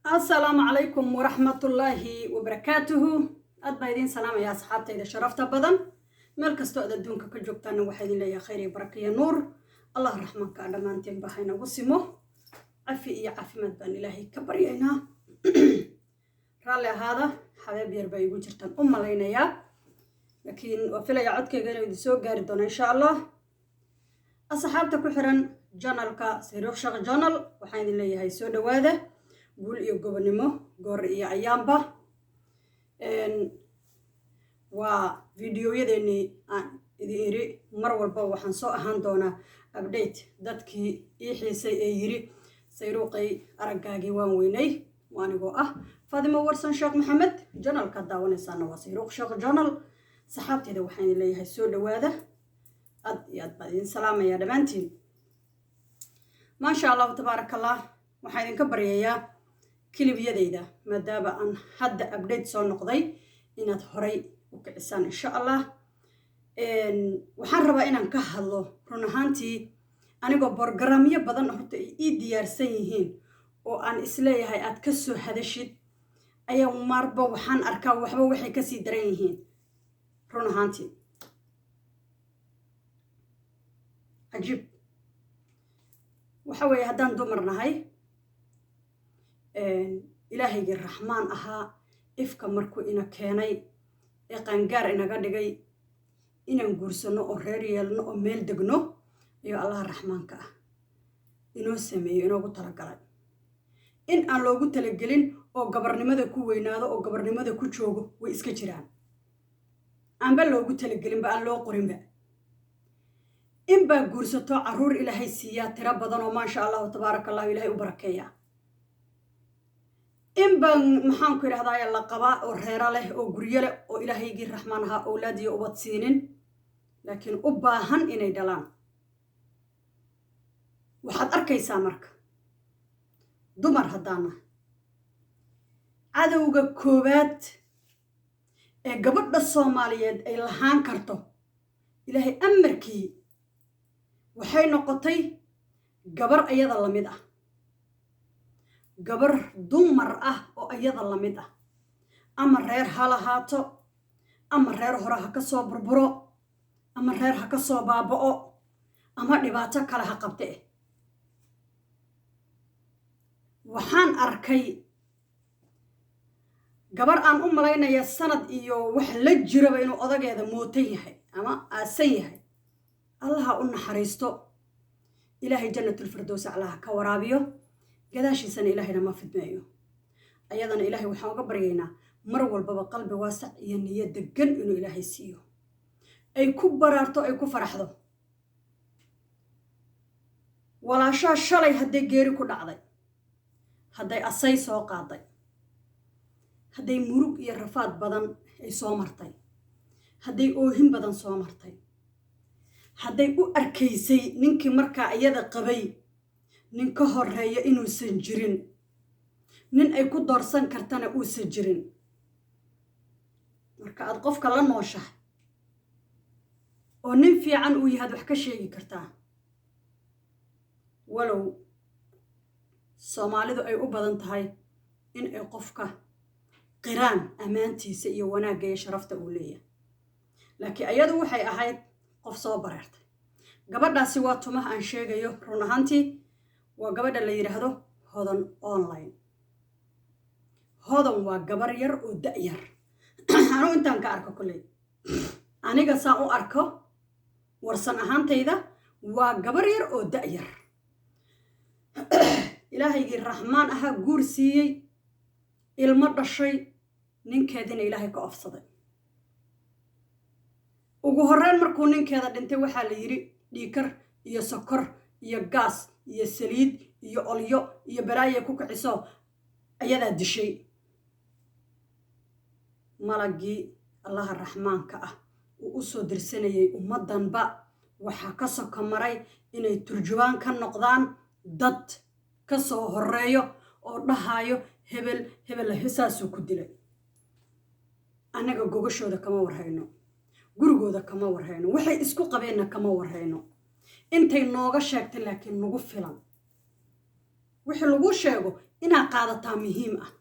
السلام عليكم ورحمة الله وبركاته. أدبايدين سلام يا أصحابتي إذا شرفت بدن ملك استؤذى دونك كجوكتان وحيدين لي خير بركة نور الله الرحمن كأدمان تنبحينا وسمه عفي عفي مدبان إلهي كبرينا رالي هذا حبيب يربي وجرتان لينا يا لكن وفيلا يعودك يقولوا يدسو قاردون إن شاء الله أصحابتك وحرن جانالك سيروخ شغ جانال وحيدين لي هاي سودة واذا قول إيو قبنمو قور إيا أيامبا وفيديو يديني إذي إيري مرور وحان سو أهان دونا أبديت دادكي إيحيسي إيري سيروقي أرقاقي وانويني وانيقو فاطمة ورسن شيخ محمد جانال كداواني سانا وسيروق شيخ جانال صحابتي دا وحين اللي هاي سو دواده ياد بعدين سلامة يا دمانتين ما شاء الله تبارك الله وحين كبريا كليبياديدا مادابا أن حد أبديت سو نقضي إناد هوري وكعسان إن شاء الله waxaan rabaa inaan ka hadlo run ahaantii anigoo borogaraamyo badan horta ii diyaarsan yihiin oo aan isleeyahay aad ka soo hadashid ayaa marba waxaan arkaa waxba waxay ka sii daran yihiin run ahaantii cajiib waxa weeye haddaan dumar nahay ilaahaygi raxmaan ahaa ifka markuu ina keenay ee qaangaar inaga dhigay inaan guursano oo reer yeelno oo meel degno iyo allah raxmaanka ah inoo sameeyo inoogu talagalay in aan loogu talagelin oo gabarnimada ku weynaado oo gabarnimada ku joogo way iska jiraan aanba loogu talagelin ba aan loo qorinba in baa guursato caruur ilaahay siiyaa tiro badan oo maasha allah tabaarakallahu ilaahay u barakeeya in baan maxaan ku idhahdaa la qabaa oo reera leh oo guryo leh oo ilaahaygii raxmaan ahaa awlaad iyo ubad siinin laakiin u baahan inay dhalaan waxaad arkaysaa marka dumar haddaana cadowga koowaad ee gabadha Soomaaliyeed ay lahaan karto ilaahay amarkii waxay noqotay gabar ayada la mid ah gabar dumar ah oo ayada la mid ah ama reer ha lahaato ama reer hore ha ka soo burburo ama reer ha ka soo baaba'o ama dhibaato kale ha qabte waxaan arkay gabar aan u malaynaya sanad iyo wax la jiraba inuu odageeda mootan yahay ama aasan yahay allaha u naxariisto ilaahay jannatul firdaws aclaaha ka waraabiyo gadaashiisana ilaahayna ma fidmeeyo ayadana ilaahay waxaan uga baryaynaa mar walbaba qalbi waasac iyo niyad degan inuu ilaahay siiyo ay ku baraarto ay ku faraxdo walaashaa shalay hadday geeri ku dhacday hadday asay soo qaaday hadday murug iyo rafaad badan ay soo martay hadday oohin badan soo martay hadday u arkaysay ninkii markaa iyada qabay nin ka horeeya inuusan jirin nin ay ku doorsan kartana uusan jirin marka aad qofka la nooshahay oo nin fiican uu yahay wax ka sheegi kartaa walow Soomaalidu ay u badan tahay in ay qofka qiraan amaantiisa iyo wanaagga iyo sharafta uu leeyahay laakiin ayadu waxay ahayd qof soo bareertay gabadhaasi waa tumaha aan sheegayo run ahaantii waa gabadha la yiraahdo hodan online hodan waa gabar yar oo da'yar anu intaan ka arko kulay aniga saa u arko warsan ahaantayda waa gabar yar oo da'yar ilaahaygi raxmaan ahaa guur siiyey ilmo dhashay ninkeedina ilaahay ka ofsaday ugu horreyn markuu ninkeeda dhintay waxaa la yiri dhiikar iyo sokor iyo gaas iyo saliid iyo olyo iyo balaaye ku kiciso ayadaa dishay malagii allaha raxmaanka ah uu u soo dirsanayay ummadanba waxaa ka soko maray inay turjubaan ka noqdaan dad ka soo horeeyo oo dhahayo hebel hebel hisaasuu ku dilay anaga gogashooda kama warhayno gurigooda kama warhayno waxay isku qabeenna kama warhayno intay nooga sheegtay laakiin nagu filan wixii lagu sheego inaa qaadataa muhiim ah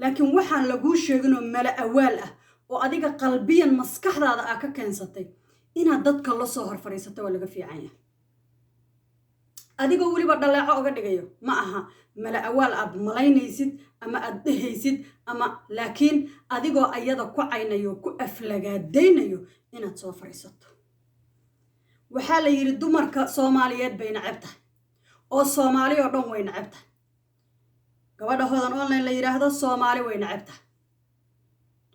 laakiin waxaan laguu sheeginoo mala awaal ah oo adiga qalbiyan maskaxdaada aa ka keensatay inaad dadka la soo hor fadhiisato waa laga fiican yahay adigoo weliba dhaleeco oga dhigayo ma aha mala awaal aad malaynaysid ama aad dhehaysid ama laakiin adigoo ayada ku caynayo ku aflagaadaynayo inaad soo fadhiisato waxaa la yidhi dumarka soomaaliyeed bay necab tahay oo soomaali oo dhan way necab tahay gabadha hodan online la yidhaahdo soomaali way necab tahay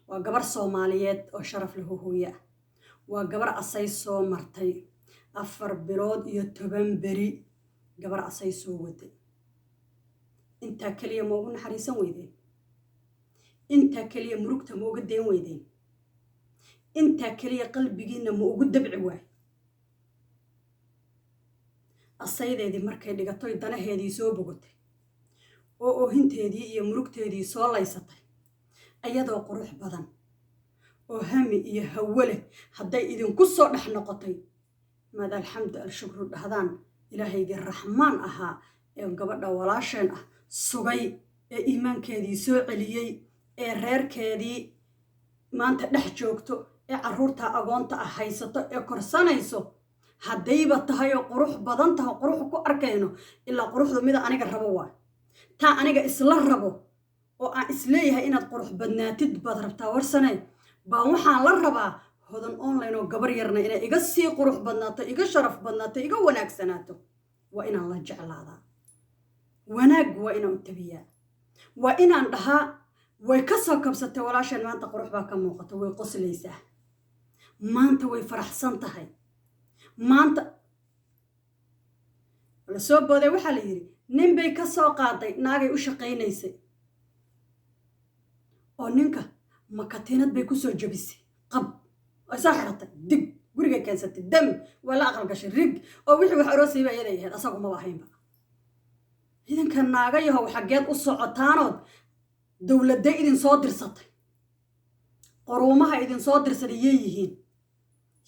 waa gabar soomaaliyeed oo sharaf lahu hooye ah waa gabar asay soo martay 4 bilood iyo 10 beri gabar asay soo waday intaa kaliya ma ugu naxariisan weydeen intaa kaliya murugta ma uga deen weydeen intaa kaliya qalbigiina ma ugu dabci waay asaydeedii markay dhigatoy danaheedii soo bogotay oo oohinteedii iyo murugteedii soo laysatay ayadoo qurux badan oo hami iyo hawale hadday idinku soo dhex noqotay maad alxamdu alshukru dhahdaan ilaahaygii raxmaan ahaa ee gabadha walaasheen ah sugay ee iimaankeedii soo celiyey ee reerkeedii maanta dhex joogto ee carruurta agoonta ah haysato ee korsanayso haddayba tahay oo qurux badan tahay qurux ku arkayno ilaa quruxdu mida aniga rabo waa taa aniga isla rabo oo aan isleeyahay inaad qurux badnaatid baad rabtaa warsanay baan waxaan la rabaa hodan online oo gabar yarna inay iga sii qurux badnaato iga sharaf badnaato iga wanaagsanaato waa inaan la jeclaadaa wanaag waa inaan u tabiyaa waa inaan dhahaa way ka soo kabsatay walaasheen maanta qurux baa ka muuqata way qoslaysaa maanta way faraxsan tahay maanta la soo booday waxaa la yidhi nin bay ka soo qaaday naagay u shaqaynaysay oo ninka makatiinad bay ku soo jabisay qab ay soo xiratay dig guriga keensatay dam waa la aqal gashay rig oo wixii wax aroosayba iyada yahayd asagu maba ahaynba idinka naaga yahow xaggeed u socotaanood dowladda idin soo dirsatay quruumaha idin soo dirsaday yay yihiin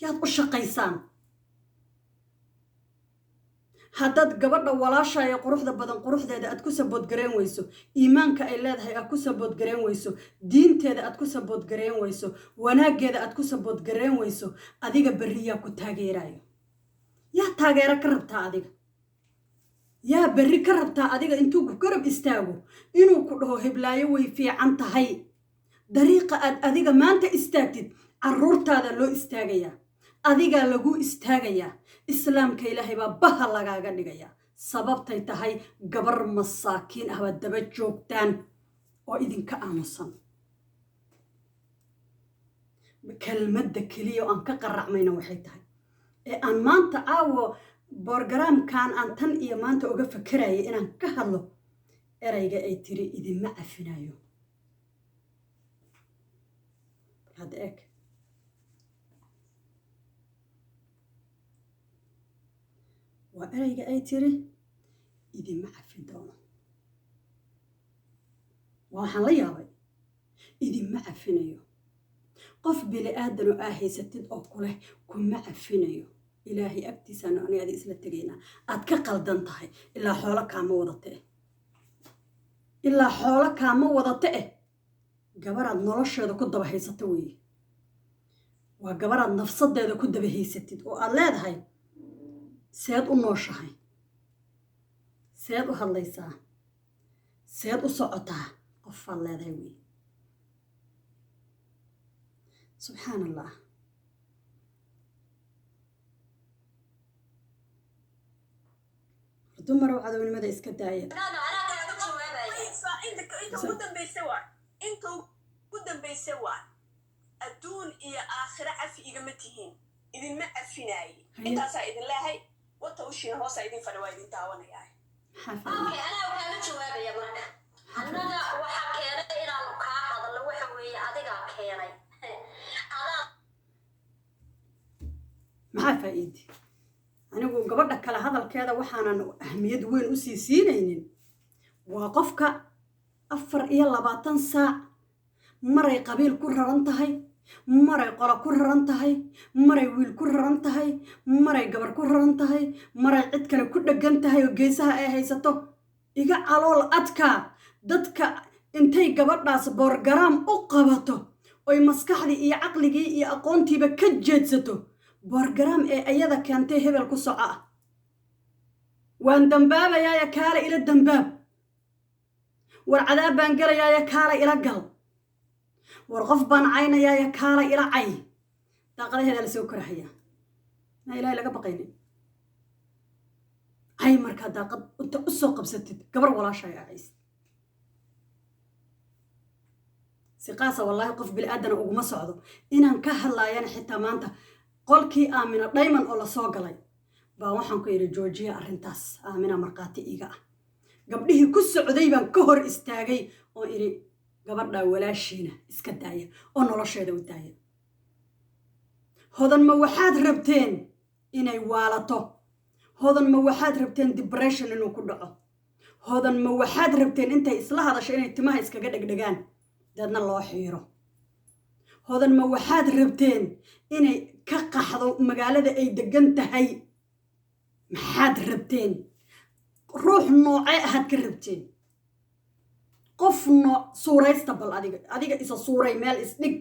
yaad u shaqaysaan haddaad gabadha walaasha ee quruxda badan quruxdeeda aad ku saboodgareen weyso iimaanka ay leedahay aad ku saboodgareen weyso diinteeda aad ku saboodgareen weyso wanaaggeeda aad ku saboodgareen weyso adiga berriyaa ku taageerayo yaa taageero ka rabtaa adiga yaa berri ka rabtaa adiga intuu ku garab istaago inuu ku dhaho heblaayo way fiican tahay dariiqa aad adiga maanta istaagtid carruurtaada loo istaagayaa adigaa lagu istaagayaa islaamka ilaahay baa baha lagaaga dhigayaa sababtay tahay gabar masaakiin ah baad daba joogtaan oo idinka aamusan kelmadda keliya oo aan ka qaracmayna waxay tahay ee aan maanta caawo borogaraamkan aan tan iyo maanta uga fakeraya inaan ka hadlo erayga ay tiri idinma cafinayo hadda eeg waa erayga ay tiri idinma cafin doono waxaan la yaabay idinma cafinayo qof bili aadan oo haysatid oo kuleh kuma cafinayo ilaahay agtiisana ani adi isla tegaynaa aad ka qaldan tahay ilaa xoolo kaama wadata gabaraad nolosheeda ku daba haysata weeye waa gabaraad nafsadeeda ku daba haysatid oo aad leedahay seed u nooshahay seed u hadlaysaa seed u socotaa qofaad leedahay weeye subxaan allah dumarow cadownimada iska daaya inta ugu dambaysa waa adduun iyo aakhiro cafi igama tihiin idinma cafinaaye intaasaa idin leehay wata ushiina hoosaa idin fadhi waa idin daawanayaa anaa waxaala jawaabaya marka annaga waxaa keenay inaanu kaa hadalno waxa weeye adigaa keenay maxaa faa'iide anigu gabadha kale hadalkeeda waxaanan ahmiyad weyn u sii siinaynin waa qofka 24 saac maray qabiil ku raran tahay maray qolo ku raran tahay maray wiil ku raran tahay maray gabar ku raran tahay maray cid kale ku dhagan tahay oo geesaha ay haysato iga calool adka dadka intay gabadhaas borgaraam u qabato oy maskaxdii iyo caqligii iyo aqoontiiba ka jeedsato borgaraam ee ayada keentay hebel ku soco ah waan dambaabayaaya kaala ila dambaab war cadaab baan gelayaaya kaala ila gal war qof baan caynayaaya kaala ila cay daaqadaheeda la soo korahayaa maa ilaahay laga baqaynin cay markaa daaqad inta u soo qabsatid gabar walaashaya cays siqaasa wallaahi qof bilaaddana uguma socdo inaan ka hadlaayana xitaa maanta qolkii aamina dhayman oo la soo galay baa waxaan ku yidhi joojiya arrintaas aamina markhaati iiga ah gabdhihii ku socday baan ka hor istaagay oo idhi gabadhaa walaashiina iska daaya oo nolosheeda u daaya hodan ma waxaad rabteen inay waalato hodan ma waxaad rabteen depression inuu ku dhaco hodan ma waxaad rabteen intay isla hadasho inay timaha iskaga dhegdhegaan dadna loo xiiro hodan ma waxaad rabteen inay ka qaxdo magaalada ay degan tahay maxaad rabteen ruux noocee ahaad ka rabteen qof nooc suuraysta bal adiga isa suuray meel isdhig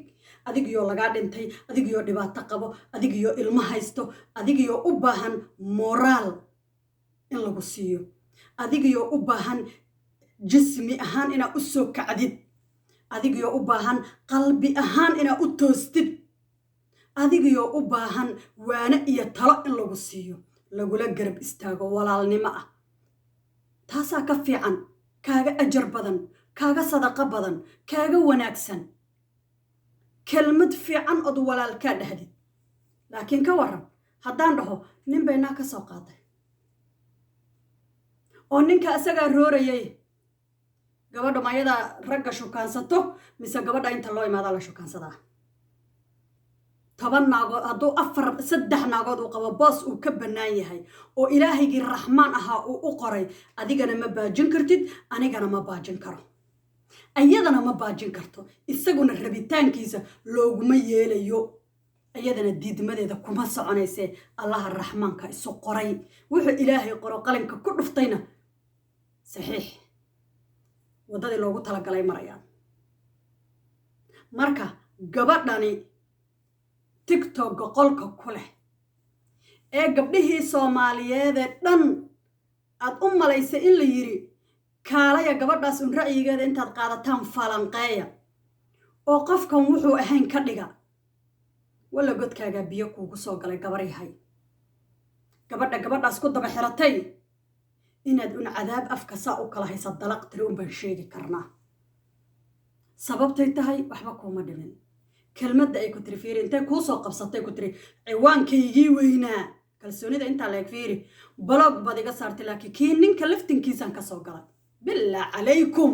adigiyoo lagaa dhintay adigiyoo dhibaato qabo adigiyoo ilmo haysto adigiyoo u baahan moraal in lagu siiyo adigiyoo u baahan jismi ahaan inaad u soo kacdid adigiyoo u baahan qalbi ahaan inaad u toostid adigiyoo u baahan waane iyo talo in lagu siiyo lagula garab istaago walaalnimo ah taasaa ka fiican kaaga ajar badan kaaga sadaqo badan kaaga wanaagsan kelmad fiican od walaalkaa dhahdid laakiin ka waran haddaan dhaho nin bay naa ka soo qaaday oo ninka isagaa roorayay gabadha mayadaa ragga shukaansato mise gabadha inta loo imaadaa la shukaansadaa 10 naagood hadduu 3 naagood uu qabo boos uu ka bannaan yahay oo ilaahaygii raxmaan ahaa uu u qoray adigana ma baajin kartid anigana ma baajin karo ayadana ma baajin karto isaguna rabitaankiisa looguma yeelayo ayadana diidmadeeda kuma soconaysee allaha raxmaanka isu qoray wuxuu ilaahay qoro qalinka ku dhuftayna saxiix waddadii loogu talagalay marayaan marka gabadhani TikTok qolka ku leh ee gabdhihii Soomaaliyeed dhan aad u malaysay in la yiri kaalaya gabadhaas un ra'yigeeda intaad qaadataan falanqeeya oo qofkan wuxuu ahayn ka dhiga wala godkaaga biyo kuugu soo galay gabar yahay gabadhaas ku daba xiratay inaad un cadaab afka saa u kala haysa dalaq tiri un baan sheegi karnaa sababtay tahay waxba kuma dhimin kelmadda ay ku tiri fiiri intay kuu soo qabsatay ku tiri ciwaankaygii weynaa kalsoonida intaa leeg fiiri blog baad iga saartay laakiin kii ninka laftinkiisaan ka soo galay bilaa calaykum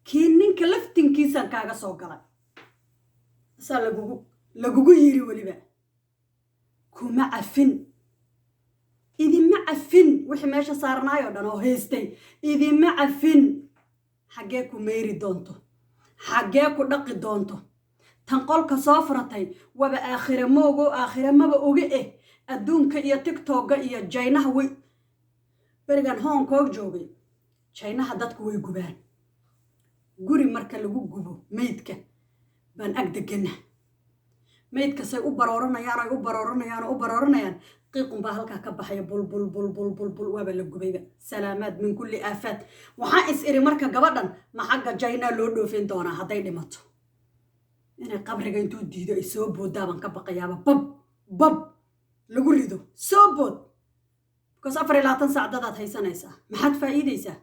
kii ninka laftinkiisaan kaaga soo galay asaa lagugu yiri weliba kuma cafin idinma cafin wixii meesha saarnaayoo dhan oo haystay idinma cafin xaggee ku meyri doonto xaggee ku dhaqi doonto tan qolka soo furatay waba aakhire moogo aakhire maba oge adduunka iyo TikTok-ga iyo jaynaha way berigan Hong Kong joogay jaynaha dadku way gubaan guri marka lagu gubo meydka baan ag degana meydka say u barooranayaan qiiqun baa halkaa ka baxaya bul waaba la gubayba salaamaad min kulli aafaad waxaa is iri marka gabadhan ma xagga jayna loo dhoofin doonaa hadday dhimato inay qabriga intuu diido ay soo booddaa baan ka baqayaaba bab lagu rido soo bood because 24 saac dadaad haysanaysaa maxaad faa'iidaysaa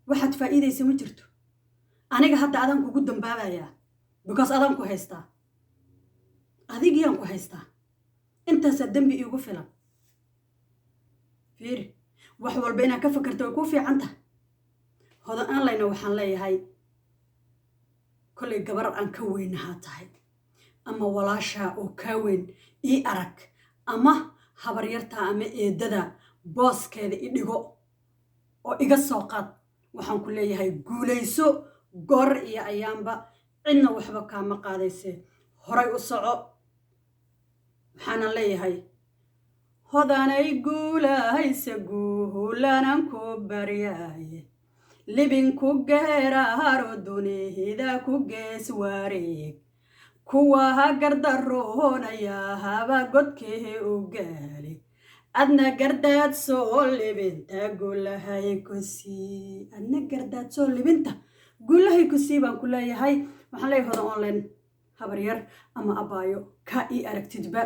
waxaad faa'iidaysa ma jirto aniga hadda adaan kugu dambaabayaa because adaan ku haystaa adigiyaan ku haystaa intaasaa dembi iigu filan fiiri wax walba inaad ka fakarta way kuu fiican tahay hodan aan layna waxaan leeyahay kollay gabar aan ka weynahaa tahay ama walaashaa oo kaa weyn ii arag ama habaryartaa ama eedada booskeeda i dhigo oo iga soo qaad waxaan ku leeyahay guulayso goor iyo ayaanba cidna waxba kaama qaadaysee horay u soco waxaanan leeyahay hodanay guulahayse guulanan ku baryaaye libin ku geeraaro dunihida ku gees wareeg kuwa ha gardaroonaya haba godkee u gaali adna gardaad soo libinta gulahay ku sii adna gardaad soo libinta gulahay ku sii baan ku leeyahay waxaan leeyahay hodan online habar yar ama abaayo ka ii aragtidba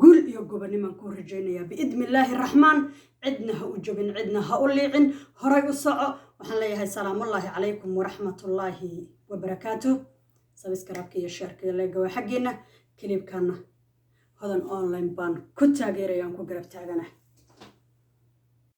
gul iyo gobanimaan kuu rajaynayaa biidni illaahi raxmaan cidna ha u jabin cidna ha u liicin horay u soco waxaan leeyahay salaamullaahi calaykum waraxmatullaahi wabarakaatuh sabiskarabka iyo sheerka iyo leega waa xaggeena kilibkana hodan online baan ku taageerayaan ku garab taagana